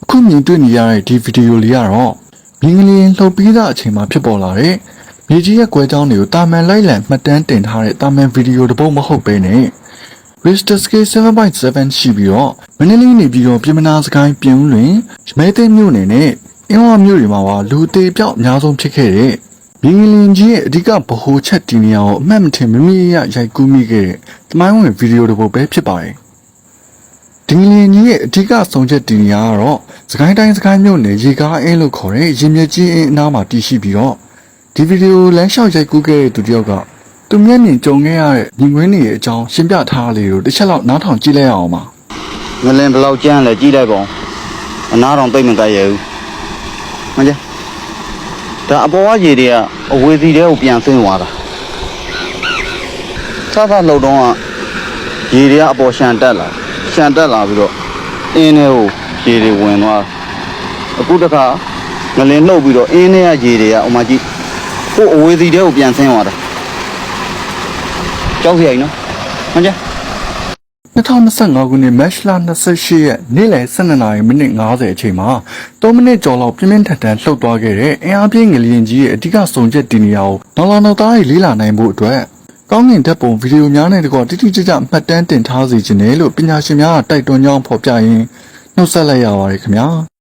အခုမြင်တွေ့နေရတဲ့ဒီဗီဒီယိုလေးကတော့မြင်းကလေးလှုပ်ပြီးသားအချိန်မှာဖြစ်ပေါ်လာတဲ့မြေကြီးရဲ့ကွဲကြောင်းတွေကိုတာမန်လိုက်လံမှတ်တမ်းတင်ထားတဲ့တာမန်ဗီဒီယိုတစ်ပုဒ်မဟုတ်ဘဲနဲ့ Richter Scale 7.7 ရှိပြီးတော့မန္တလေးနေပြီးတော့ပြည်မနာစကိုင်းပြင်ဦးလွင်မဲသိမ်းမြို့နယ်နဲ့အင်းဝမြို့တွေမှာပါလူသေးပြောက်အများဆုံးဖြစ်ခဲ့တဲ့မြင်းကလေးကြီးရဲ့အဓိကဗဟိုချက်ဒီနေရာကိုအမှတ်မထင်မမိရရိုက်ကူးမိခဲ့တဲ့သမိုင်းဝင်ဗီဒီယိုတစ်ပုဒ်ပဲဖြစ်ပါတယ်ဒီငလင်ကြီးရဲ့အဓိကဆုံးချက်ဒီနေရာကတော့စကိုင်းတိုင်းစကိုင်းမြို့နယ်ရေကားအင်းလို့ခေါ်တဲ့ရင်မြစ်ကြီးအင်းအနားမှာတည်ရှိပြီးတော့ဒီဗီဒီယိုလမ်းလျှောက်ရိုက်ကူးခဲ့တဲ့သူတစ်ယောက်ကသူမျက်မြင်ကြုံခဲ့ရတဲ့မြင်ကွင်းတွေရဲ့အကြောင်းရှင်းပြထားလေးတို့တစ်ချက်လောက်နားထောင်ကြည့်လိုက်အောင်ပါငလင်ဘယ်လောက်ကျန်းလဲကြည့်လိုက်ပါဦးအနားတော်သိမ့်မကရဘူးမကြဒါအပေါ်ကရေတွေကအဝေးစီတွေကိုပြန်ဆင်းသွားတာစားစားလှုပ်တော့ရေတွေကအပေါ်ရှန်တက်လာပြီးတော့အင်းထဲကိုရေတွေဝင်သွားအခုတခါငလင်လှုပ်ပြီးတော့အင်းထဲကရေတွေကဥမာကြည့်ကိုအဝေးစီတွေကိုပြန်ဆင်းသွားတာကြောက်စရာကြီးနော်မကြ2025ခုနှစ်မတ်လ28ရက်နေ့လယ်12:50အချိန်မှာ3မိနစ်ကျော်လောက်ပြင်းပြင်းထန်ထန်လှုပ်သွားခဲ့တဲ့အင်အားပြင်းငလျင်ကြီးရဲ့အဓိကဆုံးချက်ဒီနေရာကိုနောက်သားတွေလေးလာနိုင်ဖို့အတွက်ကောင်းကင်ဓာတ်ပုံဗီဒီယိုများနဲ့တကွတိတိကျကျမှတ်တမ်းတင်ထားစေခြင်းနဲ့လို့ပညာရှင်များကတိုက်တွန်းကြောင်းဖော်ပြရင်းနှုတ်ဆက်လိုက်ရပါတယ်ခင်ဗျာ